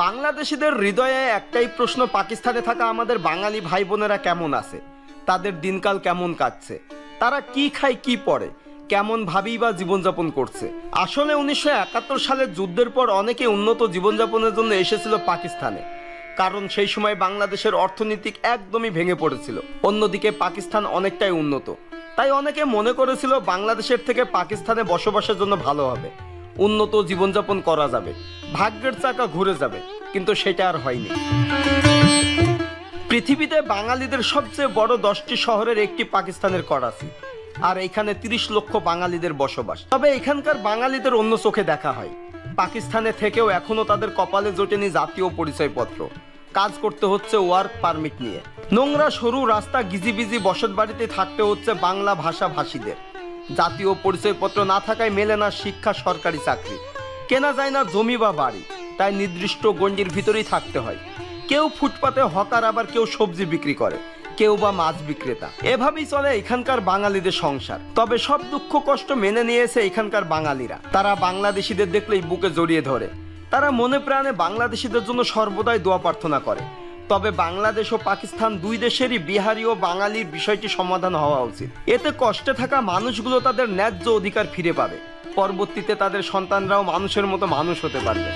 বাংলাদেশিদের হৃদয়ে একটাই প্রশ্ন, পাকিস্তানে থাকা আমাদের বাঙালি ভাই বোনেরা কেমন আছে, তাদের দিনকাল কেমন কাটছে, তারা কি খায় কি পড়ে, কেমন ভাবেই বা জীবনযাপন করছে। আসলে 1971 সালের যুদ্ধের পর অনেকে উন্নত জীবনযাপনের জন্য এসেছিল পাকিস্তানে, কারণ সেই সময় বাংলাদেশের অর্থনীতি একদমই ভেঙে পড়েছিল। অন্যদিকে পাকিস্তান অনেকটাই উন্নত, তাই অনেকে মনে করেছিল বাংলাদেশের থেকে পাকিস্তানে বসবাসের জন্য ভালো হবে, উন্নত জীবনযাপন করা যাবে, ভাগ্যের চাকা ঘুরে যাবে, কিন্তু সেটা আর হয়নি। পৃথিবীতে বাঙালিদের সবচেয়ে বড় 10টি শহরের একটি পাকিস্তানের করাচি, আর এখানে 30 লক্ষ বাঙালিদের বসবাস। তবে এখানকার বাঙালিদের অন্য চোখে দেখা হয়। পাকিস্তানে থেকেও এখনো তাদের কপালে জোটেনি জাতীয় পরিচয়পত্র, কাজ করতে হচ্ছে ওয়ার্ক পারমিট নিয়ে। নোংরা সরু রাস্তা, গিজিবিজি বসত বাড়িতে থাকতে হচ্ছে বাংলা ভাষা ভাষীদের। জাতীয় পরিচয়পত্র না থাকায় মেলে না শিক্ষা, সরকারি চাকরি, কেনা যায় না জমি বা বাড়ি, তাই নির্দিষ্ট গণ্ডির ভিতরেই থাকতে হয়। কেউ ফুটপাতে হকার, আবার কেউ সবজি বিক্রি করে, কেউ বা মাছ বিক্রেতা। এভাবেই চলে এখানকার বাঙালিদের সংসার। তবে সব দুঃখ কষ্ট মেনে নিয়েছে এখানকার বাঙালিরা। তারা বাংলাদেশিদের দেখলেই বুকে জড়িয়ে ধরে, তারা মনে প্রাণে বাংলাদেশিদের জন্য সর্বদাই দোয়া প্রার্থনা করে। তবে বাংলাদেশ ও পাকিস্তান দুই দেশেরই বিহারি ও বাঙালির বিষয়টি সমাধান হওয়া উচিত। এতে কষ্টে থাকা মানুষগুলো তাদের ন্যায্য অধিকার ফিরে পাবে, পরবর্তীতে তাদের সন্তানরাও মানুষের মতো মানুষ হতে পারবে।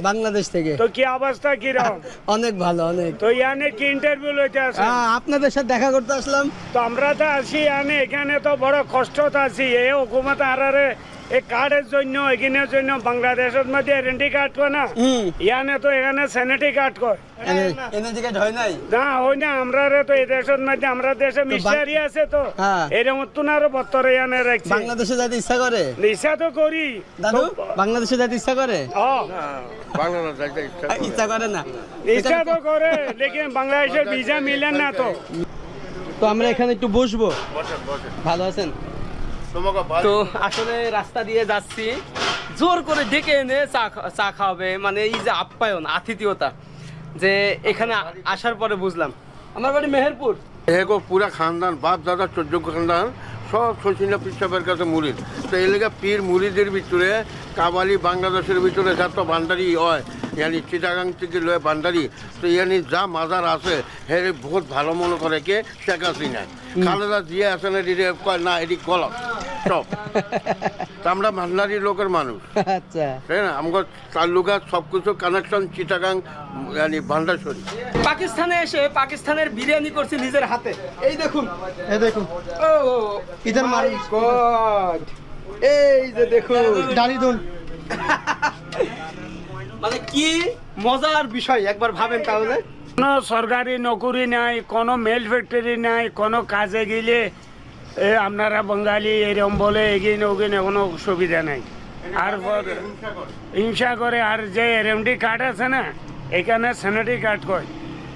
বাংলাদেশ থেকে। তো কি অবস্থা কিরকম? অনেক ভালো, অনেক। তো ইয়ানে কি ইন্টারভিউ লইতে আছে? আপনাদের সাথে দেখা করতে আসলাম। তো আমরা তো আছি ইয়ানে, এখানে তো বড় কষ্ট আছি। এই হুকুমত আরারে এই কার্ডের জন্য, এখানের জন্য বাংলাদেশের মধ্যে আইডেন্টি কার্ড কয় না, ইয়ানে তো এখানে স্যানিটারি কার্ড কয়। এনআইডি কার্ড হয় নাই? না হয় না। আমরা তো এই দেশের মধ্যে, আমরা দেশে মিশনারি আছে তো এরকম তুনারও বত্তরে ইয়ানে রাখছি। বাংলাদেশে যাইতে ইচ্ছা করে? ইচ্ছা তো করি দাদু, বাংলাদেশে যাইতে ইচ্ছা করে? বাংলাদেশ যাইতে ইচ্ছা করে না? ইচ্ছা তো করে, লেকিন বাংলাদেশের ভিসা মিলে না। তো তো আমরা এখানে একটু বসবো। ভালো আছেন? তো আসলে রাস্তা দিয়ে যাচ্ছি, জোর করে ডেকে এনে চা খাওয়াবে, মানে এই যে আপ্যায়ন, আতিথেয়তা, যে এখানে আসার পরে বুঝলাম। আমার বাড়ি মেহেরপুর। এগো পুরা খানদান, বাপ দাদা 14 খানদান সব শচীনা পিসাবের কাছে মুরিদ। তো এই লেগে পীর মুরিদের ভিতরে কাবালি বাংলাদেশের ভিতরে যত বান্দারি হয়, ইয়ানি চিটাগাং থেকে লয় বান্দারি, তো ইয়ানি যা মাজার আছে হে বহুত ভালো মনে করে কে শেখ হাসিনা। খালেদা জিয়া আছে না, কয় না এটি গলত সব। আমরা ভান্ডারি লোকের মানুষ, আচ্ছা, তাই না? আমার তালুকা সবকিছু কানেকশন চিটাগাং ইয়ানি ভান্ডারশরী। পাকিস্তানে এসে পাকিস্তানের বিরিয়ানি করছি নিজের হাতে। এই দেখুন, এই দেখুন। ও ইধার মার গড, এই যে দেখুন দাড়ি দুন। মানে কি মজার বিষয়, একবার ভাবেন তাহলে। কোনো সরকারি নৌকরি নাই, কোনো মেল ফ্যাক্টরি নাই, কোনো কাজে গেলে আপনারা বাঙালি এরকম বলে এগিয়ে ওগিয়ে কোনো সুবিধা নাই। আর হিংসা করে। আর যে এরএমডি কার্ড আছে না, এখানে স্যানিটারি কার্ড কয়,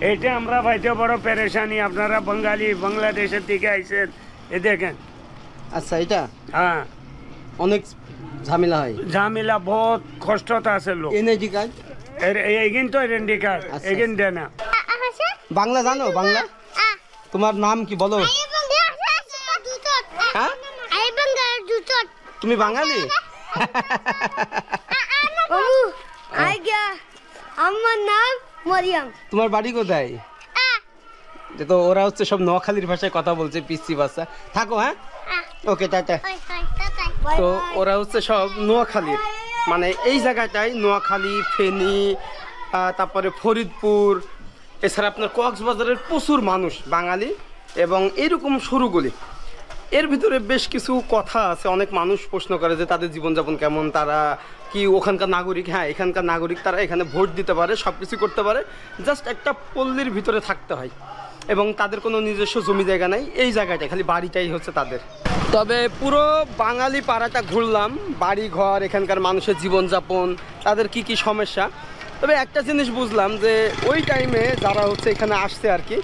এটা আমরা পাইতে বড় পেরেশানি। আপনারা বাঙালি বাংলাদেশের দিকে আইসেন, এ দেখেন। আচ্ছা, এটা হ্যাঁ, অনেক ঝামেলা হয়, ঝামেলা বহুত কষ্টতে আছে লোক। এনআইডি কার্ড এগিন তো আইডেন্টি কার্ড এগিন দেয় না। বাংলা জানো? বাংলা তোমার নাম কি বলো? হ্যাঁ, তুমি বাঙালি? আমার নাম মরিয়ম। তোমার বাড়ি কোথায়? তো ওরা হচ্ছে সব নোয়াখালীর ভাষায় কথা বলছে, পিসি ভাষা। থাকো, হ্যাঁ, ওকে, টাটা। তো ওরা হচ্ছে সব নোয়াখালীর, মানে এই জায়গাটায় নোয়াখালী, ফেনী, তারপরে ফরিদপুর, এছাড়া আপনার কক্সবাজারের প্রচুর মানুষ বাঙালি, এবং এইরকম সরুগুলি। এর ভিতরে বেশ কিছু কথা আছে। অনেক মানুষ প্রশ্ন করে যে তাদের জীবনযাপন কেমন, তারা কি ওখানকার নাগরিক? হ্যাঁ, এখানকার নাগরিক। তারা এখানে ভোট দিতে পারে, সব কিছু করতে পারে, জাস্ট একটা পল্লীর ভিতরে থাকতে হয়, এবং তাদের কোনো নিজস্ব জমি জায়গা নাই। এই জায়গাটায় খালি বাড়িটাই হচ্ছে তাদের। তবে পুরো বাঙালি পাড়াটা ঘুরলাম, বাড়ি ঘর, এখানকার মানুষের জীবনযাপন, তাদের কি কি সমস্যা। তবে একটা জিনিস বুঝলাম যে ওই টাইমে যারা হচ্ছে এখানে আসছে আর কি,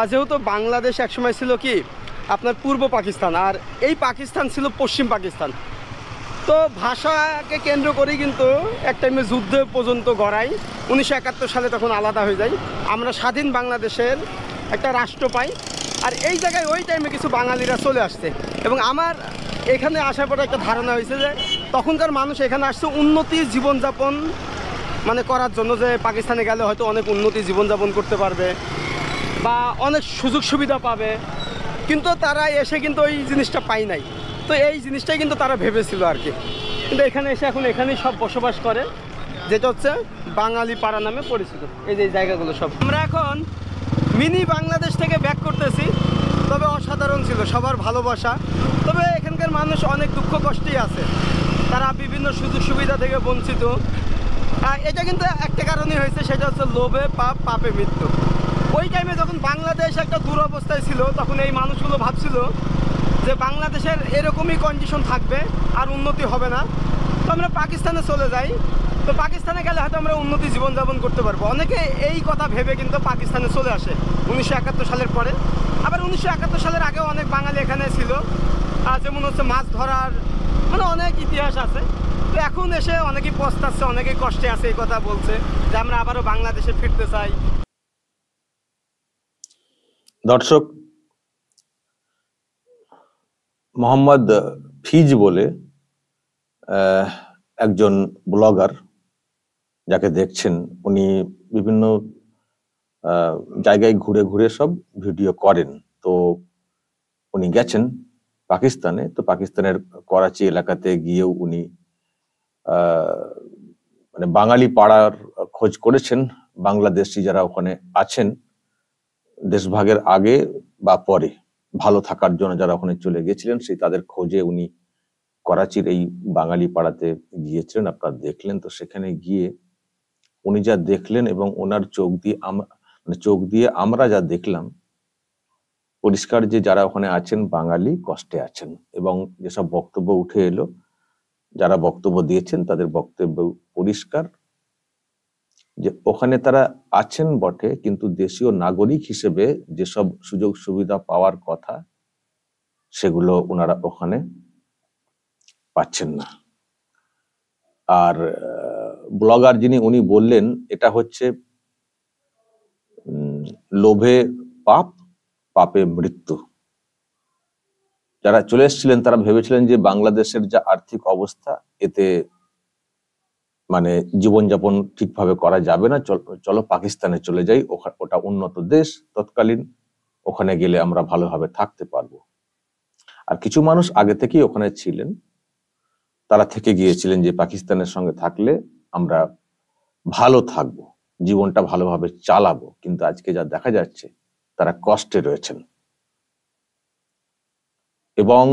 যেহেতু বাংলাদেশ একসময় ছিল কি আপনার পূর্ব পাকিস্তান, আর এই পাকিস্তান ছিল পশ্চিম পাকিস্তান। তো ভাষাকে কেন্দ্র করেই কিন্তু এক টাইমে যুদ্ধ পর্যন্ত গড়ায়। 1971 সালে তখন আলাদা হয়ে যায়, আমরা স্বাধীন বাংলাদেশের একটা রাষ্ট্র পাই। আর এই জায়গায় ওই টাইমে কিছু বাঙালিরা চলে আসছে, এবং আমার এখানে আসার পরে একটা ধারণা হয়েছে যে তখনকার মানুষ এখানে আসছে উন্নতি জীবনযাপন মানে করার জন্য, যে পাকিস্তানে গেলে হয়তো অনেক উন্নতি জীবনযাপন করতে পারবে বা অনেক সুযোগ সুবিধা পাবে, কিন্তু তারা এসে কিন্তু ওই জিনিসটা পায় নাই। তো এই জিনিসটাই কিন্তু তারা ভেবেছিল আর কি, কিন্তু এখানে এসে এখন এখানেই সব বসবাস করে, যেটা হচ্ছে বাঙালি পাড়া নামে পরিচিত। এই যে এই জায়গাগুলো সব। আমরা এখন মিনি বাংলাদেশ থেকে ব্যাক করতেছি, তবে অসাধারণ ছিল, সবার ভালোবাসা। তবে এখানকার মানুষ অনেক দুঃখ কষ্টেই আছে, তারা বিভিন্ন সুযোগ সুবিধা থেকে বঞ্চিত। এটা কিন্তু একটা কারণে হয়েছে, সেটা হচ্ছে লোভে পাপ, পাপে মৃত্যু। ওই টাইমে যখন বাংলাদেশ একটা দুরবস্থায় ছিল, তখন এই মানুষগুলো ভাবছিল যে বাংলাদেশের এরকমই কন্ডিশন থাকবে আর উন্নতি হবে না, তো আমরা পাকিস্তানে চলে যাই, তো পাকিস্তানে গেলে হয়তো আমরা উন্নতি জীবনযাপন করতে পারবো। অনেকে এই কথা ভেবে কিন্তু পাকিস্তানে চলে আসে 1971 সালের পরে। আবার 1971 সালের আগেও অনেক বাঙালি এখানে ছিল, যেমন হচ্ছে মাছ ধরার, মানে অনেক ইতিহাস আছে। তো এখন এসে অনেকেই পস্তাচ্ছে, অনেকেই কষ্টে আছে, এই কথা বলছে যে আমরা আবারও বাংলাদেশে ফিরতে চাই। দর্শক, মোহাম্মদ ফিজ বলে একজন ব্লগার যাকে দেখছেন, উনি বিভিন্ন জায়গায় ঘুরে ঘুরে সব ভিডিও করেন। তো উনি গেছেন পাকিস্তানে, তো পাকিস্তানের করাচি এলাকাতে গিয়েও উনি মানে বাঙালি পাড়ার খোঁজ করেছেন, বাংলাদেশি যারা ওখানে আছেন দেশভাগের আগে বা পরে ভালো থাকার জন্য যারা ওখানে চলে গেছিলেন, সেই তাদের খোঁজে উনি করাচির এই বাঙালি পাড়াতে গিয়েছিলেন। আপনারা দেখলেন। তো সেখানে গিয়ে উনি যা দেখলেন এবং ওনার চোখ দিয়ে আমরা যা দেখলাম, পরিষ্কার যে যারা ওখানে আছেন বাঙালি কষ্টে আছেন। এবং যেসব বক্তব্য উঠে এলো, যারা বক্তব্য দিয়েছেন তাদের বক্তব্য পরিষ্কার যে ওখানে তারা আছেন বটে, কিন্তু দেশীয় নাগরিক হিসেবে যেসব সুযোগ সুবিধা পাওয়ার কথা সেগুলো ওনারা ওখানে পাচ্ছেন না। আর ব্লগার যিনি, উনি বললেন এটা হচ্ছে লোভে পাপ, পাপে মৃত্যু। যারা চলে এসেছিলেন তারা ভেবেছিলেন যে বাংলাদেশের যা আর্থিক অবস্থা, এতে মানে জীবনযাপন ঠিকভাবে করা যাবে না, চলো পাকিস্তানে চলে যাই, ওটা উন্নত দেশ তৎকালীন, ওখানে গেলে আমরা ভালোভাবে থাকতে পারবো। আর কিছু মানুষ আগে থেকেই ওখানে ছিলেন, তারা থেকে গিয়েছিলেন যে পাকিস্তানের সঙ্গে থাকলে আমরা ভালো থাকবো, জীবনটা ভালোভাবে চালাবো। কিন্তু আজকে যা দেখা যাচ্ছে, তারা কষ্টে রয়েছেন। এবং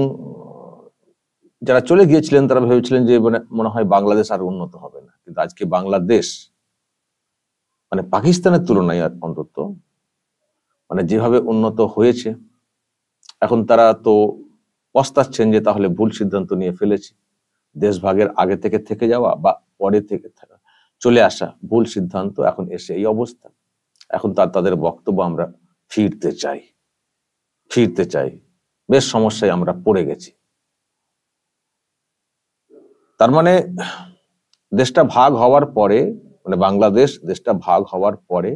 যারা চলে গিয়েছিলেন তারা ভেবেছিলেন যে মনে হয় বাংলাদেশ আর উন্নত হবে না, কিন্তু আজকে বাংলাদেশ মানে পাকিস্তানের তুলনায় অন্তত মানে যেভাবে উন্নত হয়েছে, এখন তারা তো পস্তাচ্ছেন যে তাহলে ভুল সিদ্ধান্ত নিয়ে ফেলেছি। দেশভাগের আগে থেকে যাওয়া বা পরে থেকে চলে আসা ভুল সিদ্ধান্ত, এখন এসে এই অবস্থা। এখন তাদের বক্তব্য, আমরা ফিরতে চাই, বেশ সমস্যায় আমরা পড়ে গেছি। তার মানে দেশটা ভাগ হওয়ার পরে, মানে বাংলাদেশ দেশটা ভাগ হওয়ার পরে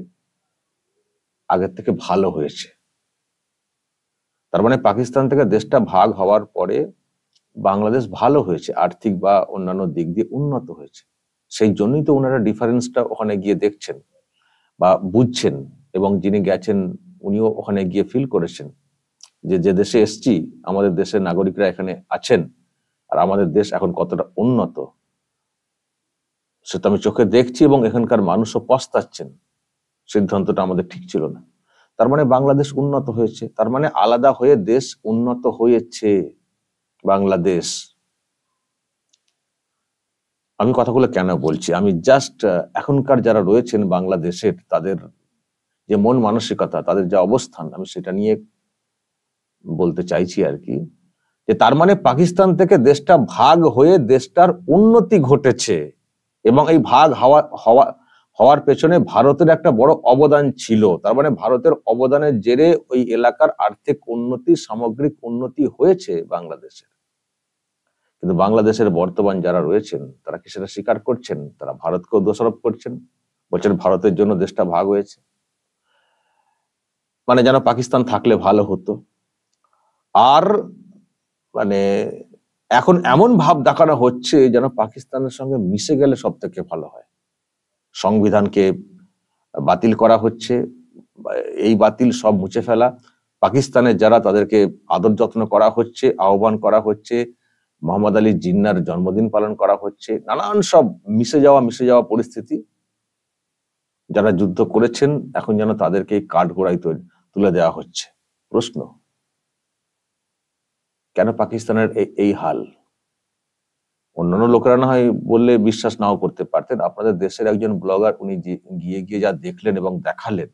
আগের থেকে ভালো হয়েছে। তার মানে পাকিস্তান থেকে দেশটা ভাগ হওয়ার পরে বাংলাদেশ ভালো হয়েছে, আর্থিক বা অন্যান্য দিক দিয়ে উন্নত হয়েছে। সেই জন্যই তো ওনারা ডিফারেন্সটা ওখানে গিয়ে দেখছেন বা বুঝছেন। এবং যিনি গেছেন উনিও ওখানে গিয়ে ফিল করেছেন যে দেশে এসছি, আমাদের দেশের নাগরিকরা এখানে আছেন, আর আমাদের দেশ এখন কতটা উন্নত সেটা আমি চোখে দেখছি। এবং এখানকার মানুষও পস্তাচ্ছেন, সিদ্ধান্তটা আমাদের ঠিক ছিল না। তার মানে বাংলাদেশ উন্নত হয়েছে, তার মানে আলাদা হয়ে দেশ উন্নত হয়েছে বাংলাদেশ। আমি কথাগুলো কেন বলছি, আমি জাস্ট এখনকার যারা রয়েছেন বাংলাদেশের, তাদের যে মন মানসিকতা, তাদের যে অবস্থান, আমি সেটা নিয়ে বলতে চাইছি আর কি। যে তার মানে পাকিস্তান থেকে দেশটা ভাগ হয়ে দেশটার উন্নতি ঘটেছে, এবং এই ভাগ হওয়ার পেছনে ভারতের একটা বড় অবদান ছিল। তার মানে ভারতের অবদানের জেরে ওই এলাকার আর্থিক উন্নতি, সামগ্রিক উন্নতি হয়েছে বাংলাদেশের। কিন্তু বাংলাদেশের বর্তমান যারা রয়েছেন তারা কি সেটা স্বীকার করছেন? তারা ভারতকেও দোষারোপ করছেন, বলছেন ভারতের জন্য দেশটা ভাগ হয়েছে। মানে যেন পাকিস্তান থাকলে ভালো হতো। আর মানে এখন এমন ভাব দেখানো হচ্ছে যেন পাকিস্তানের সঙ্গে মিশে গেলে সব থেকে ভালো হয়। সংবিধানকে বাতিল করা হচ্ছে, এই বাতিল সব মুছে ফেলা, পাকিস্তানের যারা তাদেরকে আদর যত্ন করা হচ্ছে, আহ্বান করা হচ্ছে, মোহাম্মদ আলী জিন্নার জন্মদিন পালন করা হচ্ছে, নানান সব মিশে যাওয়া পরিস্থিতি। যারা যুদ্ধ করেছেন এখন যেন তাদেরকে কাঠগড়ায় তুলে দেওয়া হচ্ছে। প্রশ্ন, কেন পাকিস্তানের এই হাল? অন্যান্য লোকেরা না হয় বললে বিশ্বাস নাও করতে পারতেন, আপনাদের দেশের একজন ব্লগার উনি গিয়ে যা দেখলেন এবং দেখালেন,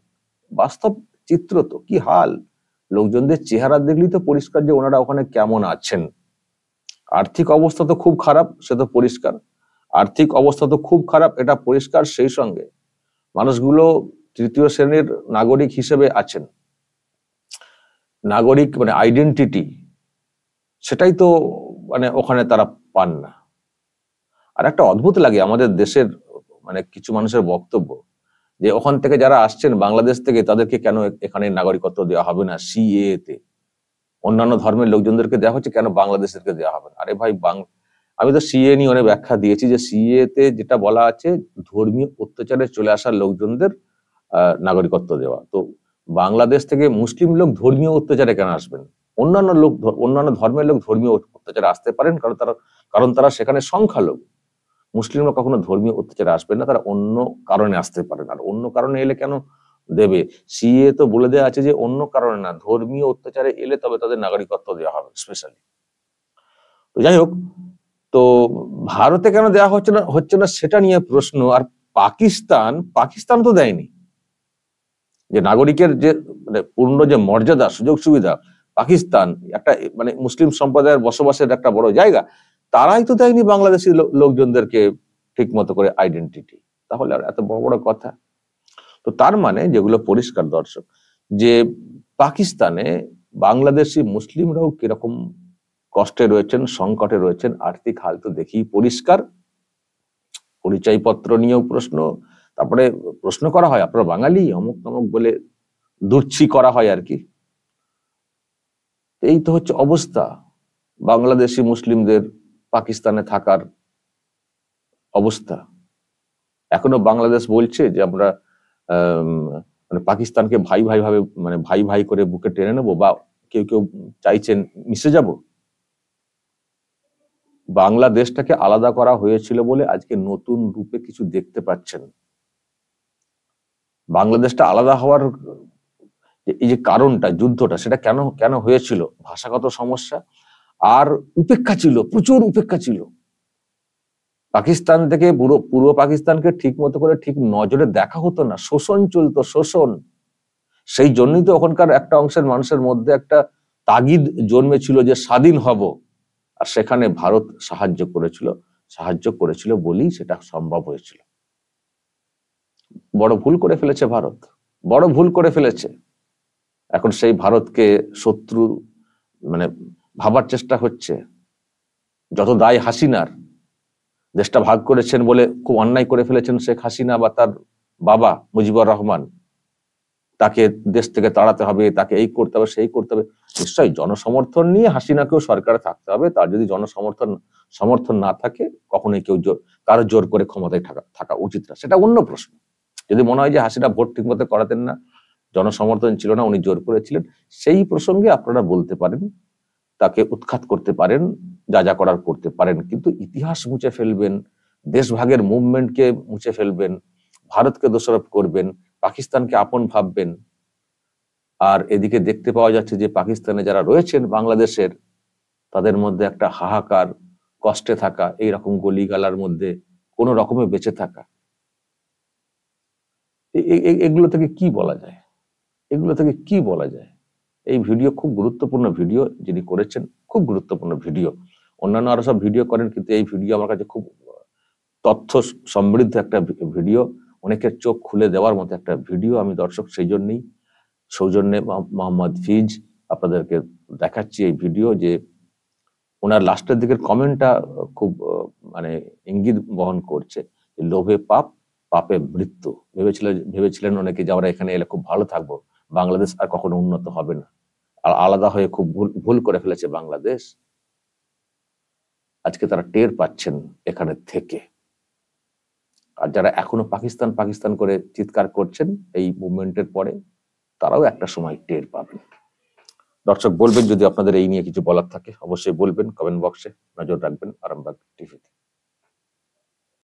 বাস্তব চিত্র তো কি হাল। লোকজনদের চেহারা দেখলেই তো পরিষ্কার যে ওনারা ওখানে কেমন আছেন। আর্থিক অবস্থা তো খুব খারাপ, সে তো পরিষ্কার। আর্থিক অবস্থা তো খুব খারাপ, এটা পরিষ্কার। সেই সঙ্গে মানুষগুলো তৃতীয় শ্রেণীর নাগরিক হিসেবে আছেন। নাগরিক মানে আইডেন্টিটি, সেটাই তো মানে ওখানে তারা পান না। আর একটা অদ্ভুত লাগে আমাদের দেশের মানে কিছু মানুষের বক্তব্য, যে ওখান থেকে যারা আসছেন বাংলাদেশ থেকে তাদেরকে কেন এখানে নাগরিকত্ব দেওয়া হবে না সিএএ তে, অন্যান্য ধর্মের লোকজনদেরকে দেওয়া হচ্ছে, কেন বাংলাদেশেরকে দেওয়া হবে না? আরে ভাই, আমি তো সিএ নিয়ে অনেক ব্যাখ্যা দিয়েছি যে সিএ তে যেটা বলা আছে ধর্মীয় অত্যাচারে চলে আসা লোকজনদের নাগরিকত্ব দেওয়া। তো বাংলাদেশ থেকে মুসলিম লোক ধর্মীয় অত্যাচারে কেন আসবেন? অন্যান্য ধর্মের লোক ধর্মীয় অত্যাচারে আসতে পারেন, কারণ তারা সেখানে সংখ্যালঘু। মুসলিমরা কখনো ধর্মীয় অত্যাচারে আসবেন না, তারা অন্য কারণে আসতে পারেন। আর অন্য কারণে এলে কেন দেবে? সিএ তো বলে দেওয়া আছে যে অন্য কারণে না, ধর্মীয় অত্যাচারে এলে তবে তাদের নাগরিকত্ব দেওয়া হবে স্পেশালি। তো যাই হোক, তো ভারতে কেন দেওয়া হচ্ছে না সেটা নিয়ে প্রশ্ন। আর পাকিস্তান তো দেয়নি, যে নাগরিকের যে মানে পূর্ণ যে মর্যাদা সুযোগ সুবিধা, পাকিস্তান একটা মানে মুসলিম সম্প্রদায়ের বসবাসের একটা বড় জায়গা, তারাই তো দেয়নি বাংলাদেশি লোকজনদেরকে ঠিক মতো করে আইডেন্টিটি। তাহলে আর এত বড় বড় কথা? তো তার মানে যেগুলো পরিষ্কার দর্শক, যে পাকিস্তানে বাংলাদেশি মুসলিমরাও কিরকম কষ্টে রয়েছেন, সংকটে রয়েছেন, আর্থিক হাল তো দেখি পরিষ্কার। পরিচয়পত্র নিয়েও প্রশ্ন, তারপরে প্রশ্ন করা হয় আপনারা বাঙালি অমুক তমুক বলে দুর্ছি করা হয় আর কি। এই তো হচ্ছে অবস্থা বাংলাদেশি মুসলিমদের পাকিস্তানে থাকার অবস্থা। এখনো বাংলাদেশ বলছে যে আমরা মানে পাকিস্তানকে ভাই ভাবে মানে ভাই করে বুকে টেনে নেবো, বা কেউ চাইছেন মিশে যাব। বাংলাদেশটাকে আলাদা করা হয়েছিল বলে আজকে নতুন রূপে কিছু দেখতে পাচ্ছেন। বাংলাদেশটা আলাদা হওয়ার এই যে কারণটা, যুদ্ধটা, সেটা কেন হয়েছিল? ভাষাগত সমস্যা আর উপেক্ষা ছিল, প্রচুর উপেক্ষা ছিল। পাকিস্তান থেকে পূর্ব পাকিস্তানকে ঠিক মতো করে ঠিক নজরে দেখা হতো না, শোষণ চলতো, শোষণ। সেই জন্যই তো ওখানকার একটা অংশের মানুষের মধ্যে একটা তাগিদ জন্মেছিল যে স্বাধীন হব, আর সেখানে ভারত সাহায্য করেছিল বলেই সেটা সম্ভব হয়েছিল। বড় ভুল করে ফেলেছে ভারত, বড় ভুল করে ফেলেছে। এখন সেই ভারতকে শত্রু মানে ভাবার চেষ্টা হচ্ছে। যত দায় হাসিনার, দেশটা ভাগ করেছেন বলে খুব অন্যায় করে ফেলেছেন শেখ হাসিনা বা তার বাবা মুজিবুর রহমান, তাকে দেশ থেকে তাড়াতে হবে, তাকে এই করতে হবে, সেই করতে হবে। নিশ্চয়ই জনসমর্থন নিয়ে হাসিনাকেও সরকারে থাকতে হবে। তার যদি সমর্থন না থাকে, কখনোই কারো জোর করে ক্ষমতায় থাকা উচিত না, সেটা অন্য প্রশ্ন। যদি মনে হয় যে হাসিনা ভোট ঠিক মতো করাতেন না, জনসমর্থন ছিল না, উনি জোর করেছিলেন, সেই প্রসঙ্গে আপনারা বলতে পারেন, তাকে উৎখাত করতে পারেন, যা করার করতে পারেন। কিন্তু ইতিহাস মুছে ফেলবেন, দেশভাগের মুভমেন্টকে মুছে ফেলবেন, ভারতকে দোষারোপ করবেন, পাকিস্তানকে আপন ভাববেন। আর এদিকে দেখতে পাওয়া যাচ্ছে যে পাকিস্তানে যারা রয়েছেন বাংলাদেশের, তাদের মধ্যে একটা হাহাকার, কষ্টে থাকা, এইরকম গলিগালার মধ্যে কোনো রকমে বেঁচে থাকা। এগুলো থেকে কি বলা যায়? এই ভিডিও খুব গুরুত্বপূর্ণ ভিডিও যিনি করেছেন, খুব গুরুত্বপূর্ণ ভিডিও। অন্যান্য আরো সব ভিডিও করেন, কিন্তু এই ভিডিও আমার কাছে খুব তথ্য সমৃদ্ধ একটা ভিডিও, অনেকের চোখ খুলে দেওয়ার মতো একটা ভিডিও। আমি দর্শক সেই জন্যই সৌজন্যে মোহাম্মদ ফিজ আপনাদেরকে দেখাচ্ছি এই ভিডিও, যে ওনার লাস্টের দিকের কমেন্টটা খুব মানে ইঙ্গিত বহন করছে। লোভে পাপ, পাপে মৃত্যু। ভেবেছিলেন অনেকে যে আমরা এখানে এলে খুব ভালো থাকবো, বাংলাদেশ আর কখনো উন্নত হবে না। আর আলাদা হয়ে খুব ভুল করে ফেলেছে বাংলাদেশ। আজকে তারা টের পাচ্ছেন এখানে থেকে। আর যারা এখনো পাকিস্তান পাকিস্তান করে চিৎকার করছেন এই মুভমেন্টের পরে, তারাও একটা সময় টের পাবেন। দর্শক বলবেন যদি আপনাদের এই নিয়ে কিছু বলার থাকে, অবশ্যই বলবেন কমেন্ট বক্সে। নজর রাখবেন আরামবাগ টিভিতে।